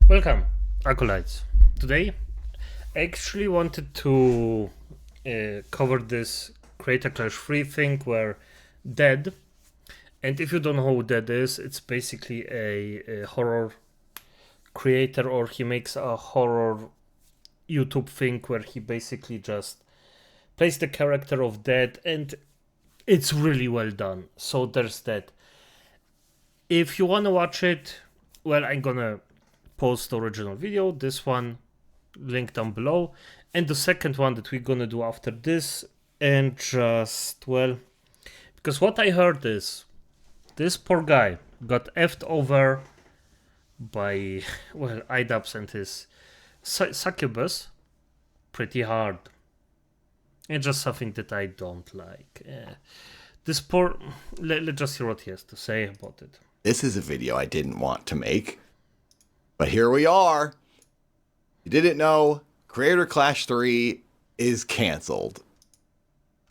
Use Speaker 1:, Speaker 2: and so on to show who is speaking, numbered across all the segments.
Speaker 1: Welcome, Acolytes. Today, I actually wanted to cover this Creator Clash free thing where Dead, and if you don't know who Dead is, it's basically a horror creator, or he makes a horror YouTube thing where he basically just plays the character of Dead, and it's really well done. So there's that. If you want to watch it, well, I'm gonna post the original video, this one, link down below, and the second one that we're gonna do after this, and just, well, because what I heard is, this poor guy got effed over by, well, iDubbbz and his succubus pretty hard. It's just something that I don't like. This poor, let's just hear what he has to say about it.
Speaker 2: This is a video I didn't want to make, but here we are. You didn't know, Creator Clash 3 is canceled.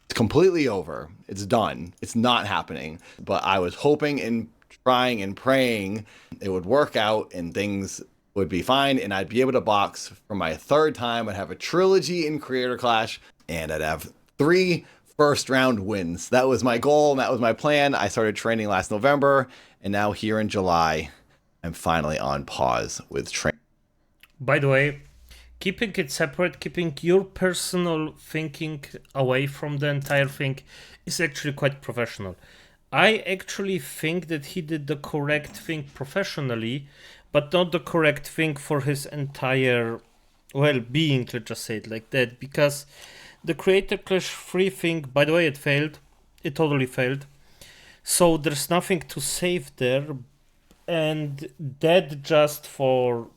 Speaker 2: It's completely over. It's done. It's not happening. But I was hoping and trying and praying it would work out and things would be fine and I'd be able to box for my third time. I'd have a trilogy in Creator Clash and I'd have 3 first round wins. That was my goal and that was my plan. I started training last November and now here in July, I'm finally on pause with training.
Speaker 1: By the way, keeping it separate, keeping your personal thinking away from the entire thing is actually quite professional. I actually think that he did the correct thing professionally, but not the correct thing for his entire well-being, let's just say it like that, because the Creator Clash 3 thing, by the way, it failed. It totally failed. So there's nothing to save there, and that just for,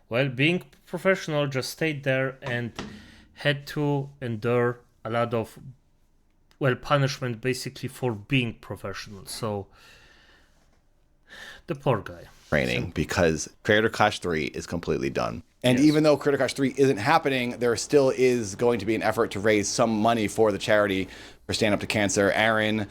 Speaker 1: well, being professional, just stayed there and had to endure a lot of, well, punishment basically for being professional. So the poor guy.
Speaker 2: Training because Creator Clash 3 is completely done. And even though Creator Clash 3 isn't happening, there still is going to be an effort to raise some money for the charity for Stand Up to Cancer. Aaron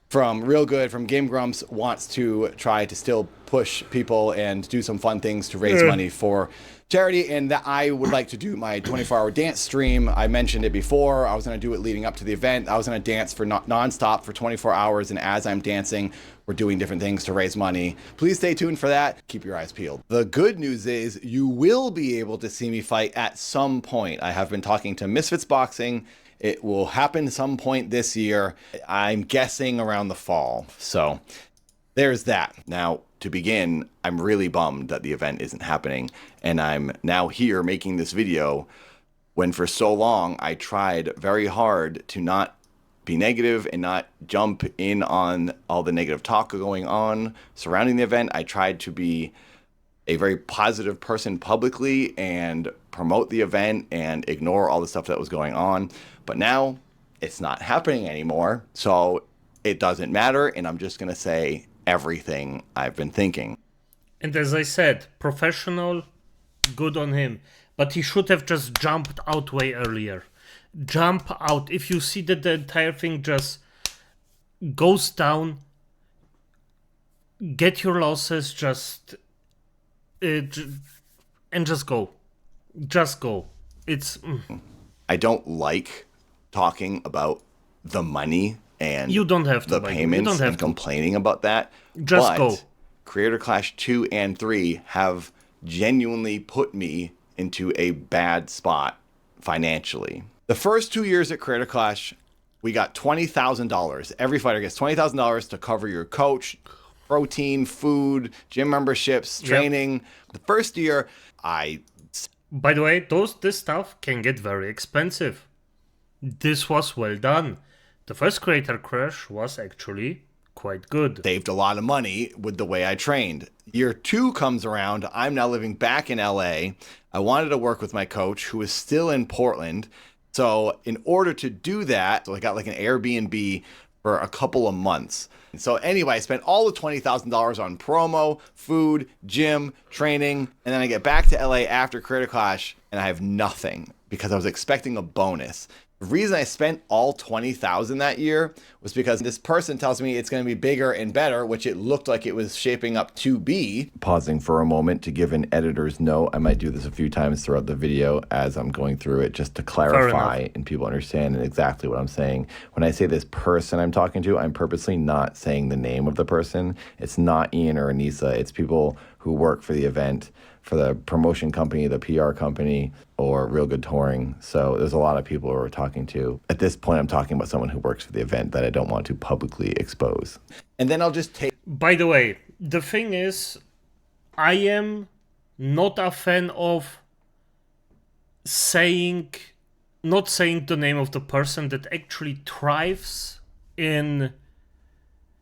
Speaker 2: from Real Good, from Game Grumps, wants to try to still push people and do some fun things to raise money for charity, and that I would like to do my 24-hour dance stream. I mentioned it before. I was going to do it leading up to the event. I was going to dance for non-stop for 24 hours, and as I'm dancing, we're doing different things to raise money. Please stay tuned for that. Keep your eyes peeled. The good news is you will be able to see me fight at some point. I have been talking to Misfits Boxing. It will happen some point this year. I'm guessing around the fall. So there's that. Now, to begin, I'm really bummed that the event isn't happening, and I'm now here making this video when for so long I tried very hard to not be negative and not jump in on all the negative talk going on surrounding the event. I tried to be a very positive person publicly and promote the event and ignore all the stuff that was going on. But now it's not happening anymore, so it doesn't matter, and I'm just going to say everything I've been thinking.
Speaker 1: And as I said, professional, good on him. But he should have just jumped out way earlier. Jump out. If you see that the entire thing just goes down, get your losses, and just go. Just go. It's...
Speaker 2: I don't like talking about the money and
Speaker 1: you don't have to
Speaker 2: the payments and complaining about that.
Speaker 1: Just go.
Speaker 2: Creator Clash 2 and 3 have genuinely put me into a bad spot financially. The first 2 years at Creator Clash, we got $20,000. Every fighter gets $20,000 to cover your coach, protein, food, gym memberships, training. The first year,
Speaker 1: By the way, this stuff can get very expensive. This was well done. The first Creator Clash was actually quite good.
Speaker 2: Saved a lot of money with the way I trained. Year 2 comes around. I'm now living back in LA. I wanted to work with my coach, who is still in Portland. So in order to do that, I got like an Airbnb for a couple of months. And so anyway, I spent all the $20,000 on promo, food, gym, training, and then I get back to LA after Creator Clash and I have nothing because I was expecting a bonus. The reason I spent all 20,000 that year was because this person tells me it's going to be bigger and better, which it looked like it was shaping up to be. Pausing for a moment to give an editor's note. I might do this a few times throughout the video as I'm going through it, just to clarify and people understand exactly what I'm saying. When I say this person I'm talking to, I'm purposely not saying the name of the person. It's not Ian or Anissa. It's people who work for the event, for the promotion company, the PR company, or Real Good Touring. So there's a lot of people who we're talking to. At this point, I'm talking about someone who works for the event that I don't want to publicly expose. And then I'll just take...
Speaker 1: By the way, the thing is, I am not a fan of not saying the name of the person that actually thrives in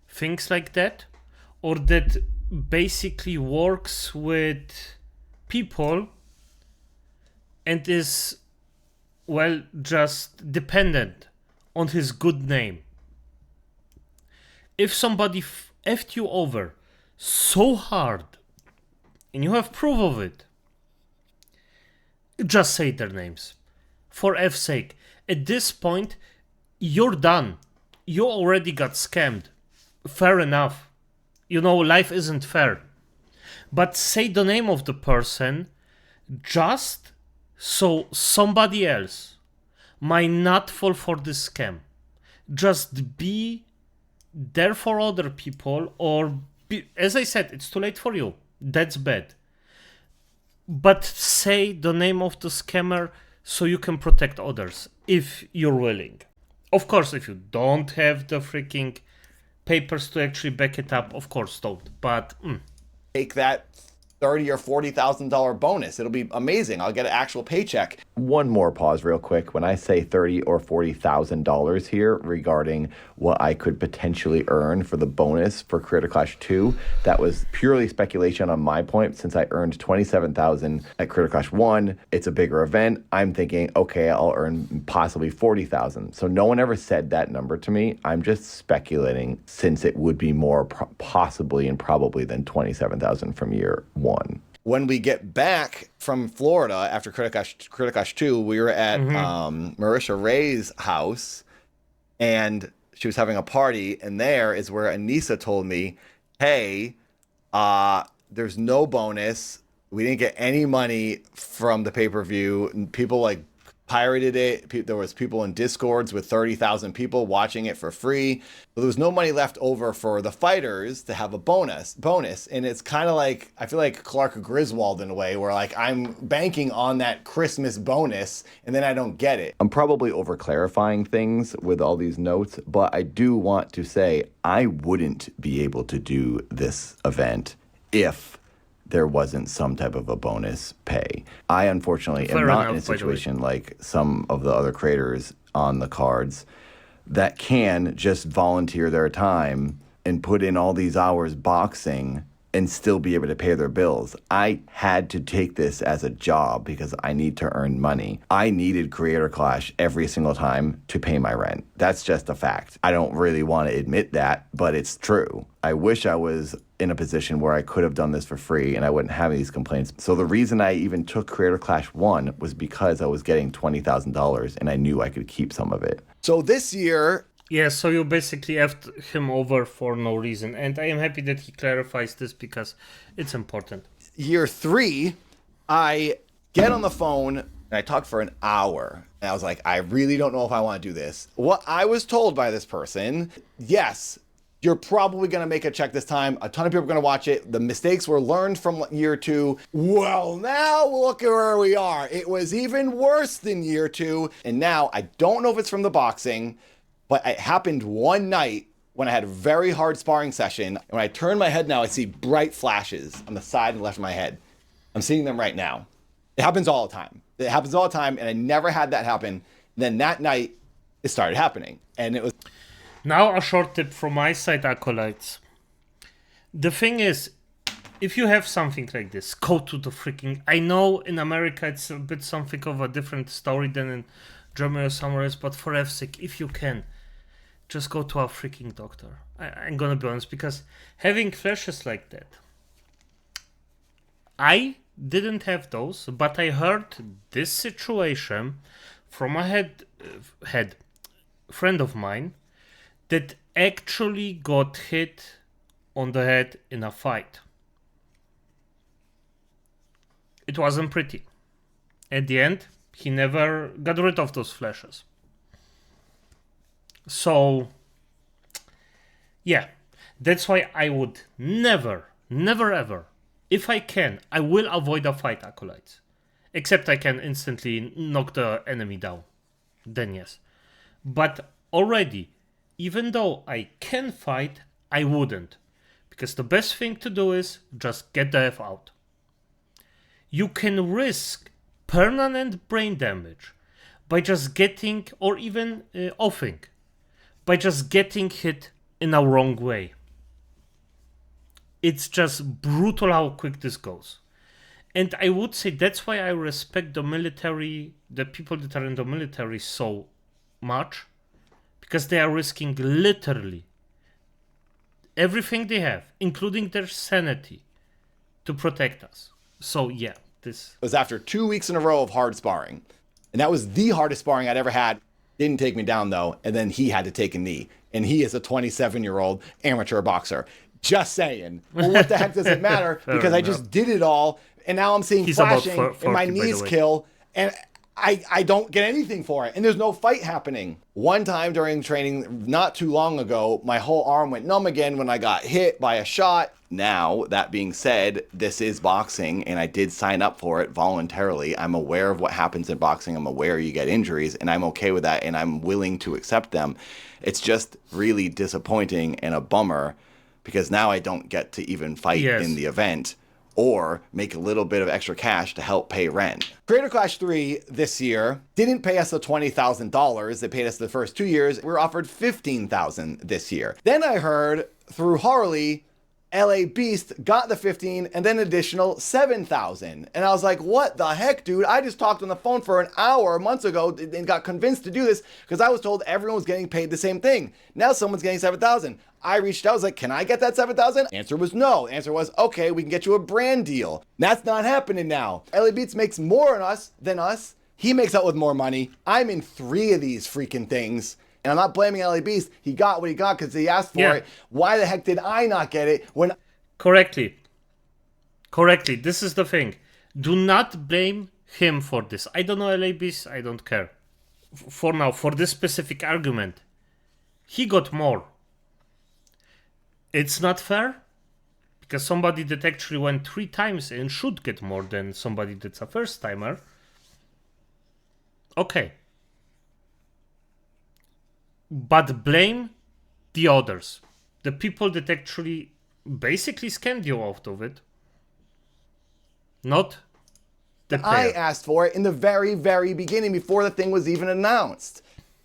Speaker 1: things like that, or that basically works with people and is, well, just dependent on his good name. If somebody effed you over so hard and you have proof of it, just say their names. For F's sake, at this point, you're done. You already got scammed. Fair enough. You know, life isn't fair. But say the name of the person just so somebody else might not fall for this scam. Just be there for other people, or as I said, it's too late for you. That's bad. But say the name of the scammer so you can protect others, if you're willing. Of course, if you don't have the freaking papers to actually back it up, of course don't. But
Speaker 2: take that $30,000 or $40,000 bonus. It'll be amazing. I'll get an actual paycheck. One more pause real quick. When I say $30,000 or $40,000 here regarding what I could potentially earn for the bonus for Creator Clash 2, that was purely speculation on my point. Since I earned $27,000 at Creator Clash 1, it's a bigger event. I'm thinking, okay, I'll earn possibly $40,000. So no one ever said that number to me. I'm just speculating, since it would be more possibly and probably than $27,000 from year 1. When we get back from Florida after Creator Clash 2, we were at Marisha Ray's house, and she was having a party, and there is where Anissa told me, hey, there's no bonus. We didn't get any money from the pay-per-view. People like pirated it. There was people in Discords with 30,000 people watching it for free. So there was no money left over for the fighters to have a bonus. And it's kind of like, I feel like Clark Griswold in a way, where like I'm banking on that Christmas bonus and then I don't get it. I'm probably over clarifying things with all these notes, but I do want to say I wouldn't be able to do this event if there wasn't some type of a bonus pay. I unfortunately am not in a situation like some of the other creators on the cards that can just volunteer their time and put in all these hours boxing and still be able to pay their bills. I had to take this as a job because I need to earn money. I needed Creator Clash every single time to pay my rent. That's just a fact. I don't really want to admit that, but it's true. I wish I was in a position where I could have done this for free and I wouldn't have these complaints. So the reason I even took Creator Clash 1 was because I was getting $20,000 and I knew I could keep some of it. So this year...
Speaker 1: Yeah, so you basically effed him over for no reason. And I am happy that he clarifies this because it's important.
Speaker 2: Year 3, I get on the phone and I talk for an hour. And I was like, I really don't know if I want to do this. What I was told by this person, yes, you're probably going to make a check this time. A ton of people are going to watch it. The mistakes were learned from year 2. Well, now look at where we are. It was even worse than year 2. And now I don't know if it's from the boxing, but it happened one night when I had a very hard sparring session. And when I turn my head now, I see bright flashes on the side and left of my head. I'm seeing them right now. It happens all the time. It happens all the time, and I never had that happen. And then that night, it started happening. And it was...
Speaker 1: Now a short tip from my side, acolytes. The thing is, if you have something like this, go to the freaking... I know in America it's a bit something of a different story than in Germany or somewhere else, but for F's sake, if you can, just go to a freaking doctor. I'm gonna be honest, because having flashes like that, I didn't have those, but I heard this situation from a head had a friend of mine that actually got hit on the head in a fight. It wasn't pretty. At the end, he never got rid of those flashes. So, yeah, that's why I would never ever, if I can, I will avoid a fight, Acolytes. Except I can instantly knock the enemy down. Then yes. But already, even though I can fight, I wouldn't. Because the best thing to do is just get the F out. You can risk permanent brain damage by just getting, or even offing, by just getting hit in a wrong way. It's just brutal how quick this goes. And I would say that's why I respect the military, the people that are in the military so much, because they are risking literally everything they have, including their sanity, to protect us. So yeah, this
Speaker 2: was after 2 weeks in a row of hard sparring. And that was the hardest sparring I'd ever had. Didn't take me down though. And then he had to take a knee. And he is a 27-year-old amateur boxer. Just saying. Well, what the heck does it matter? Because I just did it all. And now I'm seeing flashing 40, and my knees kill. And I don't get anything for it. And there's no fight happening. One time during training, not too long ago, my whole arm went numb again when I got hit by a shot. Now, that being said, this is boxing, and I did sign up for it voluntarily. I'm aware of what happens in boxing. I'm aware you get injuries, and I'm okay with that, and I'm willing to accept them. It's just really disappointing and a bummer, because now I don't get to even fight in the event or make a little bit of extra cash to help pay rent. Creator Clash 3 this year didn't pay us the $20,000. They paid us the first 2 years. We were offered $15,000 this year. Then I heard through Harley, LA Beast got the 15 and then additional 7,000. And I was like, what the heck, dude? I just talked on the phone for an hour months ago and got convinced to do this because I was told everyone was getting paid the same thing. Now someone's getting 7,000. I reached out, I was like, can I get that 7,000? Answer was no. Answer was, okay, we can get you a brand deal. That's not happening now. LA Beats makes more than us. He makes out with more money. I'm in 3 of these freaking things. And I'm not blaming LA Beast. He got what he got because he asked for it. Why the heck did I not get it when...
Speaker 1: Correctly. This is the thing. Do not blame him for this. I don't know LA Beast. I don't care. For now, for this specific argument, he got more. It's not fair. Because somebody that actually went 3 times and should get more than somebody that's a first timer. Okay. But blame the others. The people that actually basically scammed you out of it. Not the player.
Speaker 2: I asked for it in the very, very beginning before the thing was even announced.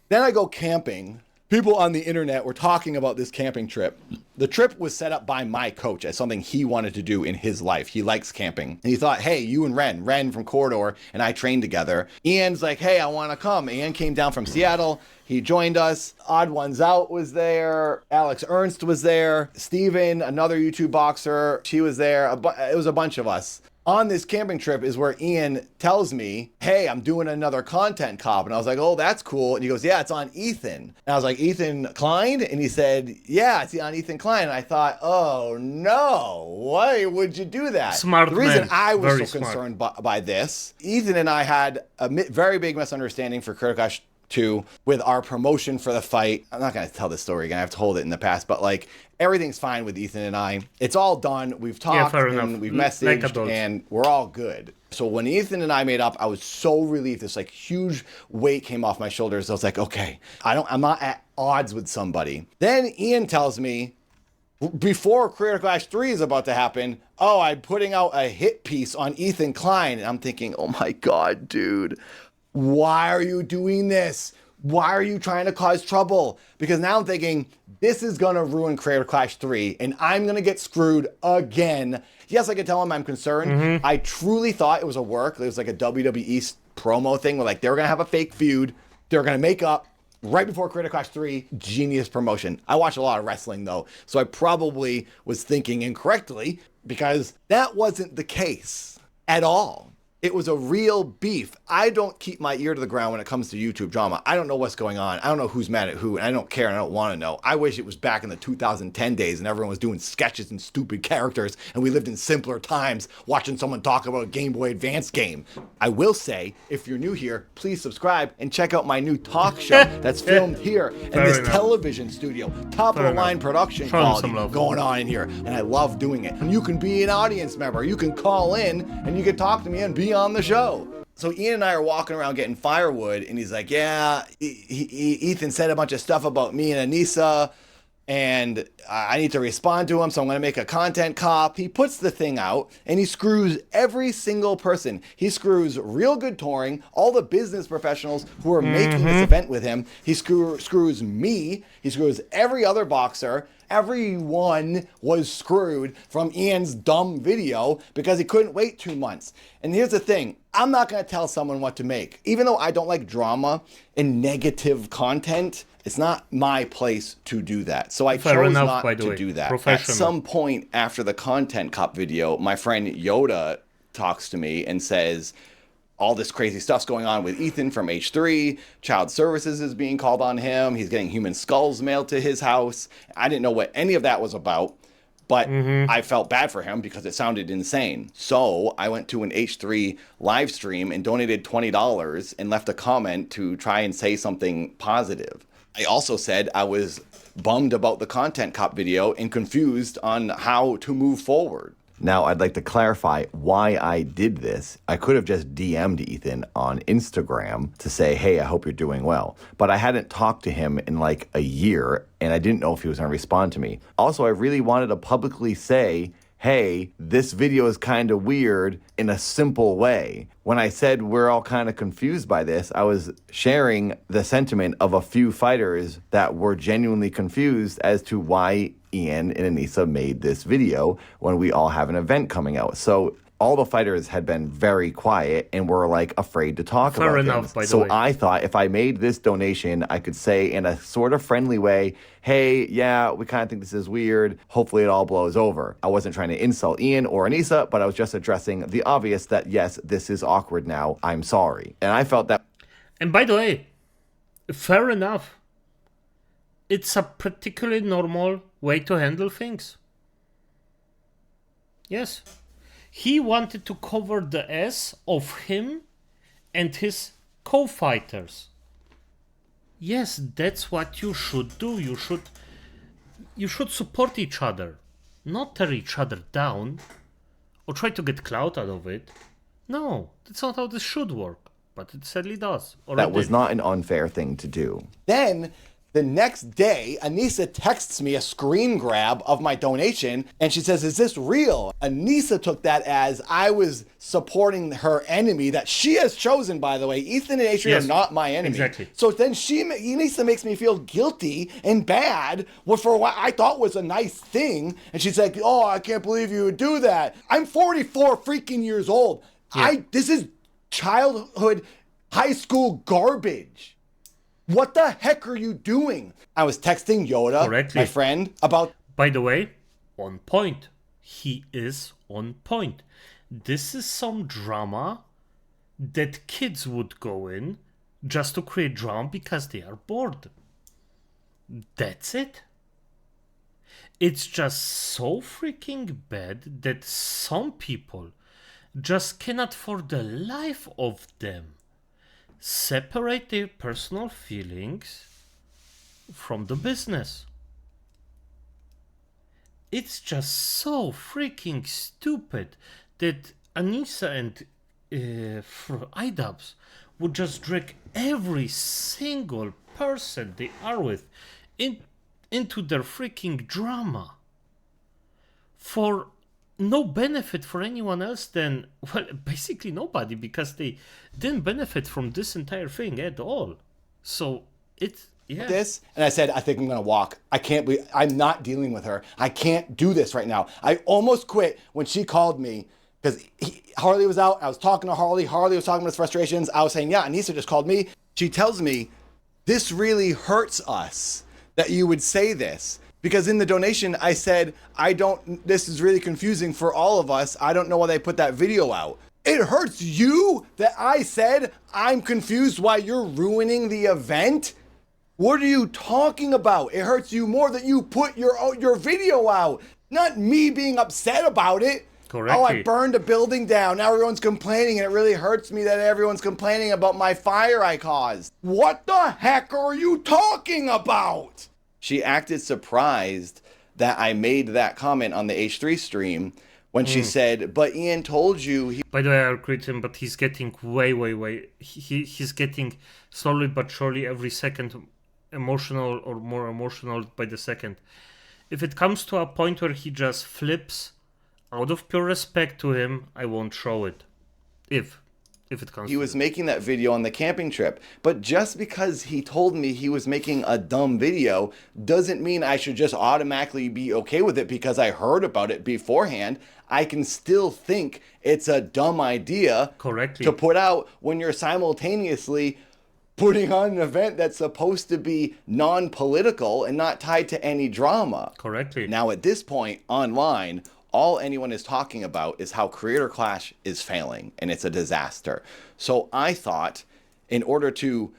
Speaker 2: Then I go camping. People on the internet were talking about this camping trip. The trip was set up by my coach as something he wanted to do in his life. He likes camping. And he thought, hey, you and Ren from Corridor and I trained together. Ian's like, hey, I want to come. Ian came down from Seattle. He joined us. Odd Ones Out was there. Alex Ernst was there. Steven, another YouTube boxer, she was there. It was a bunch of us. On this camping trip is where Ian tells me, hey, I'm doing another content cop. And I was like, oh, that's cool. And he goes, yeah, it's on Ethan. And I was like, Ethan Klein? And he said, yeah, it's on Ethan Klein. And I thought, oh, no, why would you do that?
Speaker 1: Smart
Speaker 2: The reason
Speaker 1: man.
Speaker 2: I was
Speaker 1: Very
Speaker 2: so concerned by this, Ethan and I had a very big misunderstanding for Creator Clash 2 with our promotion for the fight. I'm not going to tell this story again. I've told it in the past, but like everything's fine with Ethan and I. It's all done. We've talked and we've messaged and we're all good. So when Ethan and I made up, I was so relieved. This like huge weight came off my shoulders. I was like, okay, I'm not at odds with somebody. Then Ian tells me before Creator Clash 3 is about to happen, oh, I'm putting out a hit piece on Ethan Klein. And I'm thinking, oh my God, dude. Why are you doing this? Why are you trying to cause trouble? Because now I'm thinking, this is going to ruin Creator Clash 3, and I'm going to get screwed again. Yes, I can tell him I'm concerned. I truly thought it was a work. It was like a WWE promo thing where like they were going to have a fake feud. They were going to make up right before Creator Clash 3. Genius promotion. I watch a lot of wrestling, though, so I probably was thinking incorrectly because that wasn't the case at all. It was a real beef. I don't keep my ear to the ground when it comes to YouTube drama. I don't know what's going on. I don't know who's mad at who, and I don't care, and I don't want to know. I wish it was back in the 2010 days and everyone was doing sketches and stupid characters, and we lived in simpler times watching someone talk about a Game Boy Advance game. I will say, if you're new here, please subscribe and check out my new talk show that's filmed here in this television studio. Top-of-the-line production quality going on in here, and I love doing it. And you can be an audience member. You can call in, and you can talk to me and be on the show. So Ian and I are walking around getting firewood, and he's like, yeah, Ethan said a bunch of stuff about me and Anissa, and I need to respond to him, so I'm going to make a content cop. He puts the thing out, and he screws every single person. He screws Real Good Touring, all the business professionals who are making this event with him. He screws me. He screws every other boxer. Everyone was screwed from Ian's dumb video because he couldn't wait 2 months. And here's the thing. I'm not going to tell someone what to make. Even though I don't like drama and negative content, it's not my place to do that. So I chose not to do that. At some point after the Content Cop video, my friend Yoda talks to me and says, all this crazy stuff's going on with Ethan from H3. Child Services is being called on him. He's getting human skulls mailed to his house. I didn't know what any of that was about, but I felt bad for him because it sounded insane. So I went to an H3 live stream and donated $20 and left a comment to try and say something positive. I also said I was bummed about the Content Cop video and confused on how to move forward. Now, I'd like to clarify why I did this. I could have just DM'd Ethan on Instagram to say, hey, I hope you're doing well. But I hadn't talked to him in like a year, and I didn't know if he was going to respond to me. Also, I really wanted to publicly say, hey, this video is kind of weird in a simple way. When I said we're all kind of confused by this, I was sharing the sentiment of a few fighters that were genuinely confused as to why Ian and Anissa made this video when we all have an event coming out. So all the fighters had been very quiet and were like afraid to talk about things. By the way. So I thought if I made this donation, I could say in a sort of friendly way, hey, yeah, we kind of think this is weird. Hopefully it all blows over. I wasn't trying to insult Ian or Anissa, but I was just addressing the obvious that, yes, this is awkward now. I'm sorry. And I felt that.
Speaker 1: And by the way, fair enough. It's a particularly normal way to handle things. Yes. He wanted to cover the ass of him and his co-fighters. Yes, that's what you should do. You should support each other, not tear each other down or try to get clout out of it. No, that's not how this should work, but it sadly does.
Speaker 2: That was not an unfair thing to do. Then the next day, Anissa texts me a screen grab of my donation, and she says, is this real? Anissa took that as I was supporting her enemy that she has chosen, by the way. Ethan and Adrian are not my enemy.
Speaker 1: Exactly.
Speaker 2: So then Anissa makes me feel guilty and bad for what I thought was a nice thing. And she's like, oh, I can't believe you would do that. I'm 44 freaking years old. Yeah. This is childhood, high school garbage. What the heck are you doing? I was texting Yoda, my friend, about...
Speaker 1: By the way, on point. He is on point. This is some drama that kids would go in just to create drama because they are bored. That's it. It's just so freaking bad that some people just cannot for the life of them separate their personal feelings from the business. It's just so freaking stupid that Anissa and iDubbbz would just drag every single person they are with into their freaking drama for no benefit for anyone else than, well, basically nobody, because they didn't benefit from this entire thing at all. So it's, yeah.
Speaker 2: This, and I said, I think I'm going to walk. I'm not dealing with her. I can't do this right now. I almost quit when she called me because Harley was out. I was talking to Harley. Harley was talking about his frustrations. I was saying, yeah, Anissa just called me. She tells me, this really hurts us that you would say this. Because in the donation, I said, this is really confusing for all of us. I don't know why they put that video out. It hurts you that I said I'm confused why you're ruining the event? What are you talking about? It hurts you more that you put your video out, not me being upset about it. Oh, I
Speaker 1: Correctly.
Speaker 2: burned a building down. Now everyone's complaining, and it really hurts me that everyone's complaining about my fire I caused. What the heck are you talking about? She acted surprised that I made that comment on the H3 stream when she said, but Ian told you he
Speaker 1: By the way, I agree with him, but he's getting way. He's getting slowly but surely every second emotional or more emotional by the second. If it comes to a point where he just flips, out of pure respect to him, I won't show it. If it comes
Speaker 2: he
Speaker 1: to
Speaker 2: was
Speaker 1: it.
Speaker 2: making that video on the camping trip. But just because he told me he was making a dumb video doesn't mean I should just automatically be okay with it because I heard about it beforehand. I can still think it's a dumb idea
Speaker 1: Correctly.
Speaker 2: to put out when you're simultaneously putting on an event that's supposed to be non-political and not tied to any drama.
Speaker 1: Correctly.
Speaker 2: Now at this point online, all anyone is talking about is how Creator Clash is failing and it's a disaster. So I thought in order to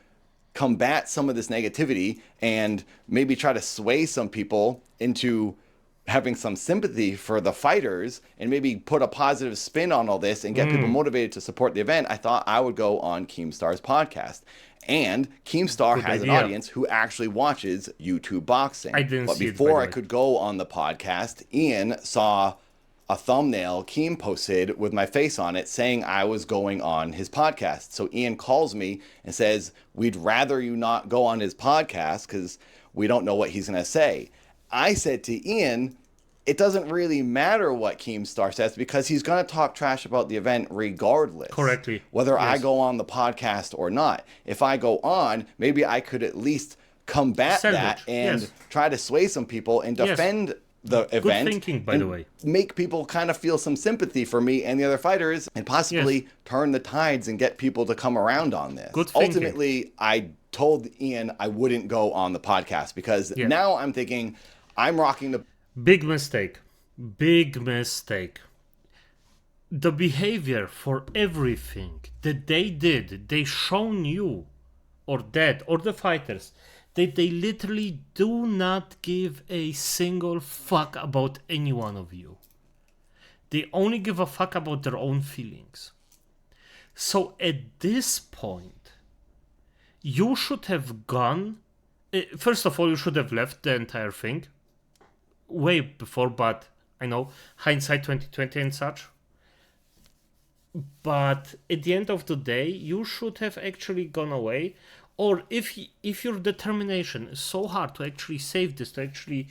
Speaker 2: combat some of this negativity and maybe try to sway some people into having some sympathy for the fighters and maybe put a positive spin on all this and get people motivated to support the event, I thought I would go on Keemstar's podcast. And Keemstar
Speaker 1: Good
Speaker 2: has
Speaker 1: idea.
Speaker 2: an audience who actually watches YouTube boxing.
Speaker 1: I didn't
Speaker 2: but
Speaker 1: see it, by
Speaker 2: before
Speaker 1: the
Speaker 2: I
Speaker 1: way.
Speaker 2: could go on the podcast, Ian saw a thumbnail Keem posted with my face on it saying I was going on his podcast. So Ian calls me and says, we'd rather you not go on his podcast because we don't know what he's going to say. I said to Ian, it doesn't really matter what Keemstar says because he's going to talk trash about the event regardless.
Speaker 1: Correctly.
Speaker 2: Whether I
Speaker 1: Yes.
Speaker 2: go on the podcast or not. If I go on, maybe I could at least combat
Speaker 1: Salvage,
Speaker 2: that and
Speaker 1: yes.
Speaker 2: try to sway some people and
Speaker 1: Yes.
Speaker 2: defend the event.
Speaker 1: thinking, by the
Speaker 2: and
Speaker 1: way.
Speaker 2: Make people kind of feel some sympathy for me and the other fighters and possibly
Speaker 1: Yes.
Speaker 2: turn the tides and get people to come around on this.
Speaker 1: Good thinking.
Speaker 2: Ultimately, I told Ian I wouldn't go on the podcast because
Speaker 1: Yeah.
Speaker 2: now I'm thinking I'm rocking the
Speaker 1: Big mistake. Big mistake. The behavior for everything that they did, they shown you, or that, or the fighters, that they literally do not give a single fuck about any one of you. They only give a fuck about their own feelings. So at this point, you should have gone. First of all, you should have left the entire thing way before, but I know hindsight 2020 and such. But at the end of the day, you should have actually gone away. Or if your determination is so hard to actually save this, to actually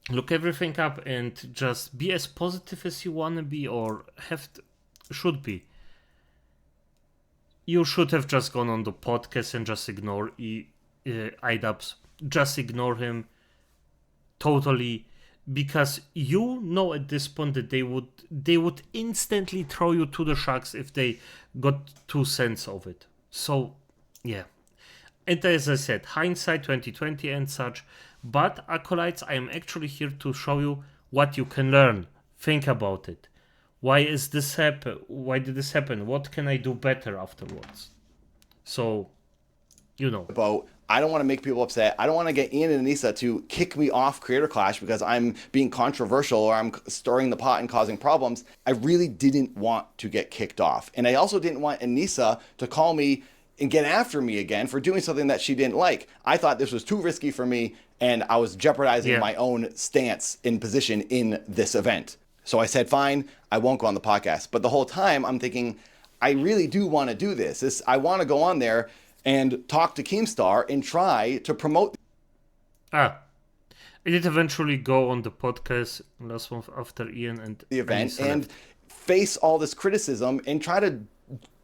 Speaker 1: look everything up and just be as positive as you want to be or should be, you should have just gone on the podcast and just ignore iDubbbz. Just ignore him totally, because you know at this point that they would instantly throw you to the sharks if they got 2 cents of it. So yeah, and as I said, hindsight 2020 and such. But acolytes, I am actually here to show you what you can learn. Think about it. Why is this happen? Why did this happen? What can I do better afterwards? So, you know.
Speaker 2: boat. I don't want to make people upset. I don't want to get Ian and Anissa to kick me off Creator Clash because I'm being controversial or I'm stirring the pot and causing problems. I really didn't want to get kicked off. And I also didn't want Anissa to call me and get after me again for doing something that she didn't like. I thought this was too risky for me and I was jeopardizing my own stance in position in this event. So I said, fine, I won't go on the podcast. But the whole time I'm thinking, I really do want to do this. I want to go on there and talk to Keemstar and try to promote.
Speaker 1: I did eventually go on the podcast last month after Ian and
Speaker 2: the event
Speaker 1: Anissa
Speaker 2: and
Speaker 1: left.
Speaker 2: face all this criticism and try to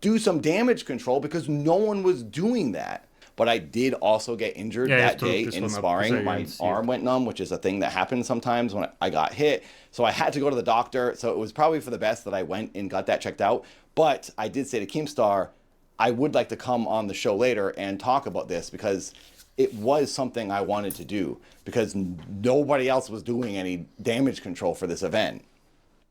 Speaker 2: do some damage control because no one was doing that. But I did also get injured
Speaker 1: Yeah, you have
Speaker 2: that
Speaker 1: to look
Speaker 2: day
Speaker 1: this
Speaker 2: in
Speaker 1: one up,
Speaker 2: sparring.
Speaker 1: 'cause I
Speaker 2: My
Speaker 1: didn't see
Speaker 2: arm
Speaker 1: it.
Speaker 2: went numb, which is a thing that happens sometimes when I got hit. So I had to go to the doctor. So it was probably for the best that I went and got that checked out. But I did say to Keemstar, I would like to come on the show later and talk about this because it was something I wanted to do because nobody else was doing any damage control for this event.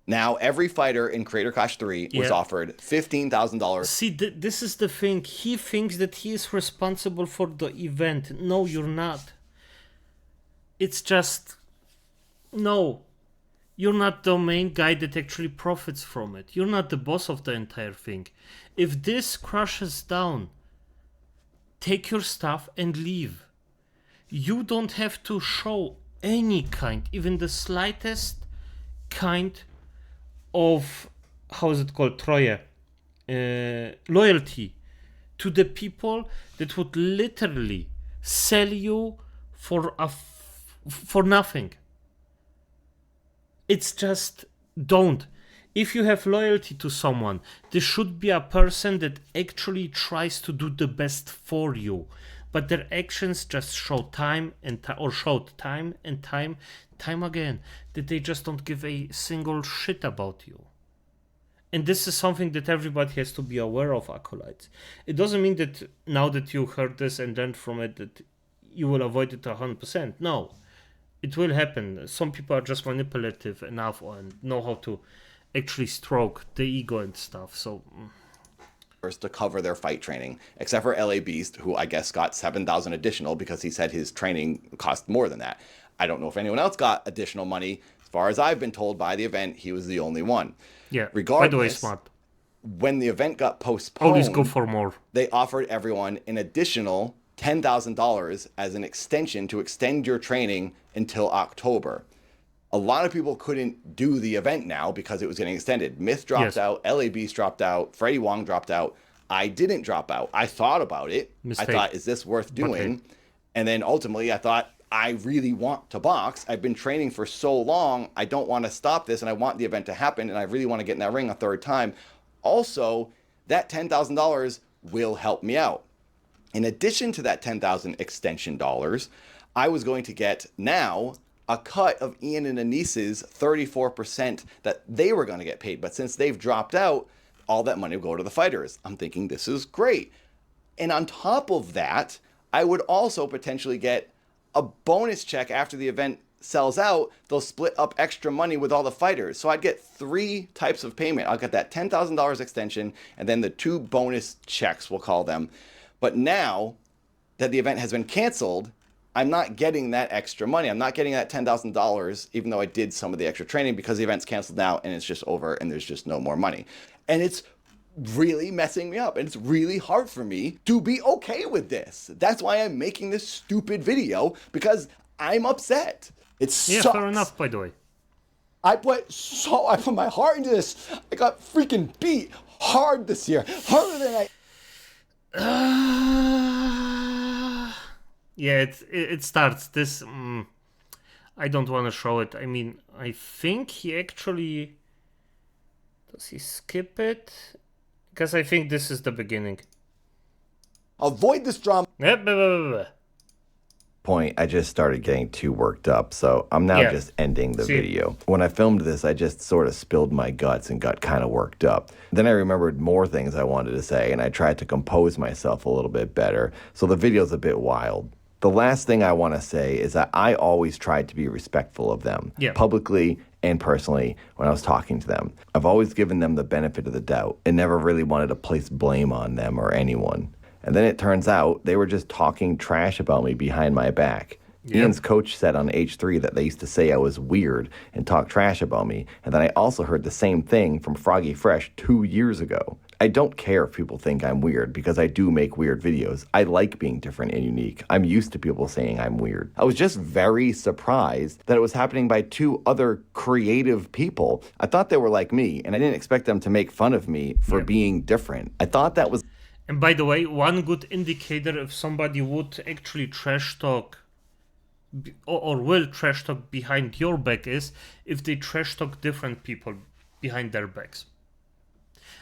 Speaker 2: Now every fighter in Creator Clash 3 was
Speaker 1: Yeah.
Speaker 2: offered $15,000.
Speaker 1: See, this is the thing. He thinks that he is responsible for the event. No, you're not. It's just... No. You're not the main guy that actually profits from it. You're not the boss of the entire thing. If this crashes down, take your stuff and leave. You don't have to show any kind, even the slightest kind of, how is it called, Troje, loyalty to the people that would literally sell you for for nothing. It's just, don't. If you have loyalty to someone, this should be a person that actually tries to do the best for you. But their actions just show time and showed time and time again that they just don't give a single shit about you. And this is something that everybody has to be aware of, acolytes. It doesn't mean that now that you heard this and learned from it that you will avoid it 100%. No, it will happen. Some people are just manipulative enough and know how to actually stroke the ego and stuff. So
Speaker 2: to cover their fight training, except for LA Beast, who I guess got 7,000 additional because he said his training cost more than that. I don't know if anyone else got additional money. As far as I've been told by the event, he was the only one.
Speaker 1: yeah,
Speaker 2: Regardless,
Speaker 1: by the way, smart.
Speaker 2: when the event got postponed,
Speaker 1: Always go for more.
Speaker 2: they offered everyone an additional $10,000 as an extension to extend your training until October. A lot of people couldn't do the event now because it was getting extended. Myth dropped out, LA Beast dropped out, Freddie Wong dropped out. I didn't drop out. I thought about it.
Speaker 1: Mistake.
Speaker 2: I thought, is this worth doing?
Speaker 1: Okay.
Speaker 2: And then ultimately I thought, I really want to box. I've been training for so long. I don't want to stop this and I want the event to happen and I really want to get in that ring a third time. Also, that $10,000 will help me out. In addition to that $10,000 extension dollars, I was going to get now a cut of Ian and Anis's 34% that they were going to get paid. But since they've dropped out, all that money will go to the fighters. I'm thinking this is great. And on top of that, I would also potentially get a bonus check after the event sells out. They'll split up extra money with all the fighters. So I'd get 3 types of payment. I'll get that $10,000 extension and then the 2 bonus checks, we'll call them. But now that the event has been canceled, I'm not getting that extra money. I'm not getting that $10,000, even though I did some of the extra training because the event's canceled now and it's just over and there's just no more money. And it's really messing me up and it's really hard for me to be okay with this. That's why I'm making this stupid video, because I'm upset. It sucks.
Speaker 1: Yeah, fair enough, by the way.
Speaker 2: I put my heart into this. I got freaking beat hard this year. Harder than
Speaker 1: yeah, it starts this. I don't want to show it. I mean, I think he actually does he skip it? Because I think this is the beginning.
Speaker 2: Avoid this drama.
Speaker 3: Point, I just started getting too worked up, so I'm now just ending the video. When I filmed this, I just sort of spilled my guts and got kind of worked up. Then I remembered more things I wanted to say, and I tried to compose myself a little bit better, so the video's a bit wild. The last thing I want to say is that I always tried to be respectful of them, publicly and personally, when I was talking to them. I've always given them the benefit of the doubt and never really wanted to place blame on them or anyone. And then it turns out they were just talking trash about me behind my back. Ian's coach said on H3 that they used to say I was weird and talk trash about me. And then I also heard the same thing from Froggy Fresh 2 years ago. I don't care if people think I'm weird because I do make weird videos. I like being different and unique. I'm used to people saying I'm weird. I was just very surprised that it was happening by 2 other creative people. I thought they were like me, and I didn't expect them to make fun of me for being different. I thought that was...
Speaker 1: And by the way, one good indicator if somebody would actually trash talk or will trash talk behind your back is if they trash talk different people behind their backs.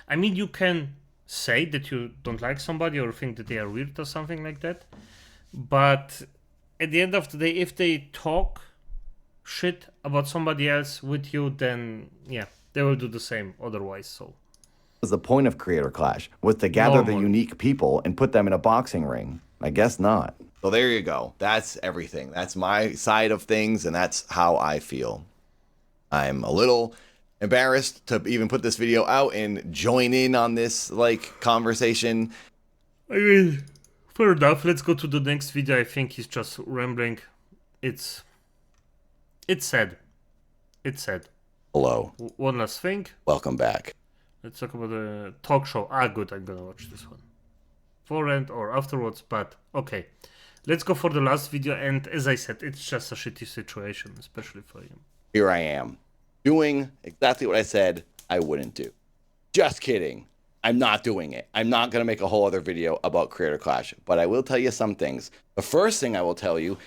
Speaker 1: I mean, you can say that you don't like somebody or think that they are weird or something like that, but at the end of the day, if they talk shit about somebody else with you, then yeah, they will do the same otherwise. So
Speaker 3: was the point of Creator Clash, was to gather the unique people and put them in a boxing ring? I guess not.
Speaker 2: So there you go. That's everything. That's my side of things, and that's how I feel. I'm a little embarrassed to even put this video out and join in on this like conversation.
Speaker 1: I mean, fair enough. Let's go to the next video. I think he's just rambling. It's sad. It's sad.
Speaker 2: Hello.
Speaker 1: One last thing.
Speaker 2: Welcome back.
Speaker 1: Let's talk about the talk show. Good. I'm gonna watch this one. Beforehand or afterwards, but okay. Let's go for the last video. And as I said, it's just a shitty situation, especially for him.
Speaker 2: Here I am, doing exactly what I said I wouldn't do. Just kidding. I'm not doing it. I'm not going to make a whole other video about Creator Clash, but I will tell you some things. The first thing I will tell you,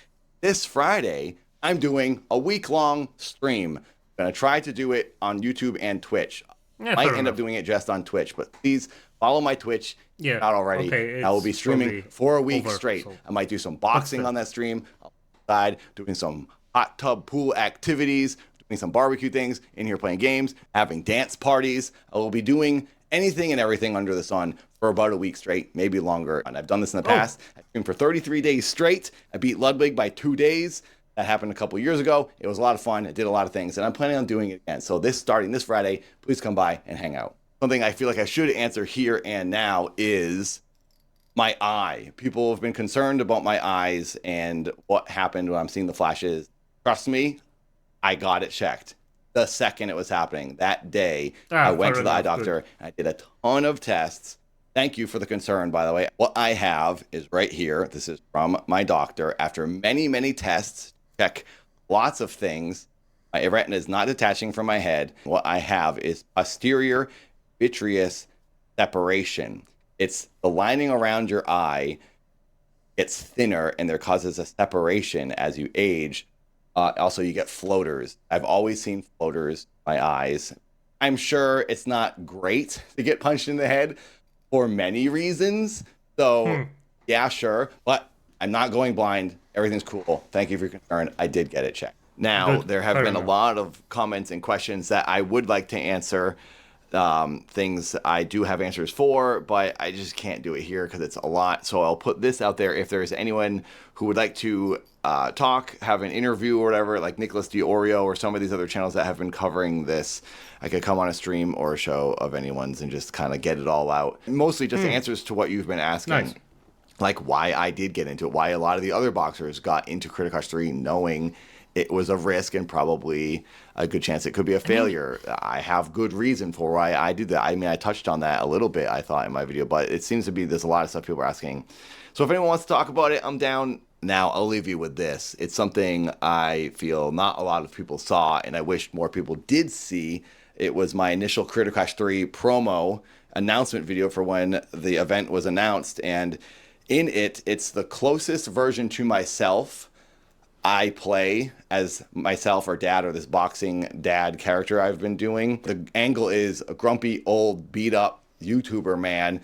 Speaker 2: this Friday, I'm doing a week-long stream. I'm going to try to do it on YouTube and Twitch.
Speaker 1: Yeah,
Speaker 2: Might end up doing it just on Twitch, but please follow my Twitch.
Speaker 1: Yeah,
Speaker 2: not already.
Speaker 1: okay,
Speaker 2: I will be streaming for a week straight.
Speaker 1: So.
Speaker 2: I might do some boxing on that stream. Outside, doing some hot tub pool activities, doing some barbecue things, in here playing games, having dance parties. I will be doing anything and everything under the sun for about a week straight, maybe longer. And I've done this in the past. I streamed for 33 days straight. I beat Ludwig by 2 days. That happened a couple years ago. It was a lot of fun. I did a lot of things, and I'm planning on doing it again. So starting this Friday, please come by and hang out. Something I feel like I should answer here and now is my eye. People have been concerned about my eyes and what happened when I'm seeing the flashes. Trust me, I got it checked the second it was happening. That day, I went to the eye doctor, and I did a ton of tests. Thank you for the concern, by the way. What I have is right here. This is from my doctor. After many, many tests, check lots of things. My retina is not detaching from my head. What I have is posterior vitreous separation. It's the lining around your eye gets thinner, and there causes a separation as you age. Also, you get floaters. I've always seen floaters in my eyes. I'm sure it's not great to get punched in the head for many reasons. So, yeah, sure. But I'm not going blind. Everything's cool. Thank you for your concern. I did get it checked. Now, there have been a lot of comments and questions that I would like to answer. Things I do have answers for, but I just can't do it here because it's a lot. So I'll put this out there. If there's anyone who would like to talk, have an interview or whatever, like Nicholas DiOrio or some of these other channels that have been covering this, I could come on a stream or a show of anyone's and just kind of get it all out. Mostly just answers to what you've been asking.
Speaker 1: Nice.
Speaker 2: Like why I did get into it, why a lot of the other boxers got into Creator Clash 3 knowing it was a risk and probably a good chance it could be a failure. I have good reason for why I did that. I mean, I touched on that a little bit, I thought, in my video, but it seems to be there's a lot of stuff people are asking. So if anyone wants to talk about it, I'm down. Now, I'll leave you with this. It's something I feel not a lot of people saw, and I wish more people did see. It was my initial Creator Clash 3 promo announcement video for when the event was announced, and in it, it's the closest version to myself I play as myself or dad, or this boxing dad character I've been doing. The angle is a grumpy, old, beat-up YouTuber man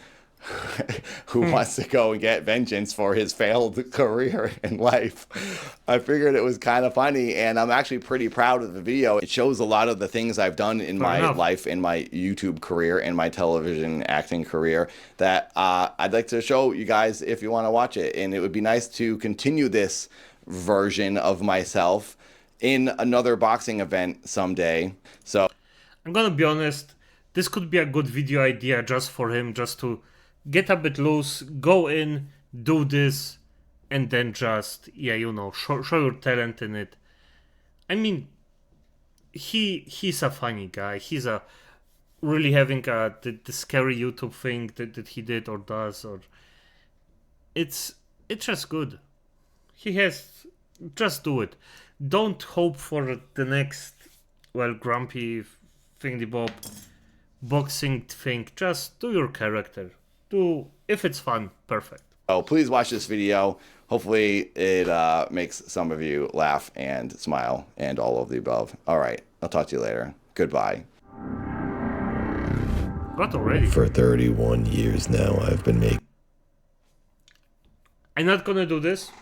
Speaker 2: who wants to go and get vengeance for his failed career in life. I figured it was kind of funny, and I'm actually pretty proud of the video. It shows a lot of the things I've done in my life, in my YouTube career, and my television acting career that I'd like to show you guys if you want to watch it. And it would be nice to continue this version of myself in another boxing event someday. So
Speaker 1: I'm gonna be honest, this could be a good video idea just for him, just to get a bit loose, go in, do this, and then just, yeah, you know, show your talent in it. I mean, he's a funny guy. He's a really having the scary YouTube thing that he did or does, or it's just good. He has, just do it. Don't hope for the next, well, grumpy thingy bob boxing thing. Just do your character. Do, if it's fun, perfect.
Speaker 2: Oh, please watch this video. Hopefully it makes some of you laugh and smile and all of the above. All right, I'll talk to you later. Goodbye.
Speaker 1: Got already.
Speaker 3: For 31 years now, I've been making...
Speaker 1: I'm not gonna do this.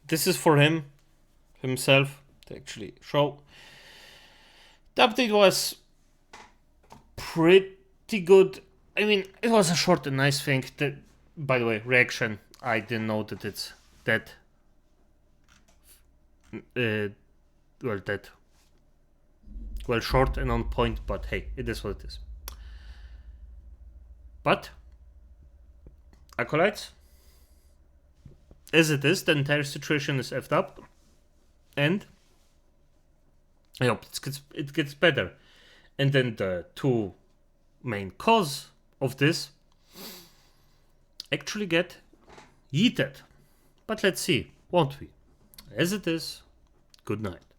Speaker 1: This is for himself, to actually show. The update was pretty good. I mean, it was a short and nice thing. By the way, reaction. I didn't know that it's that. Well, that. well short and on point, but hey, it is what it is. But Acolytes, as it is, the entire situation is effed up, and I hope it gets better. And then the two main cause of this actually get yeeted. But let's see, won't we? As it is, good night.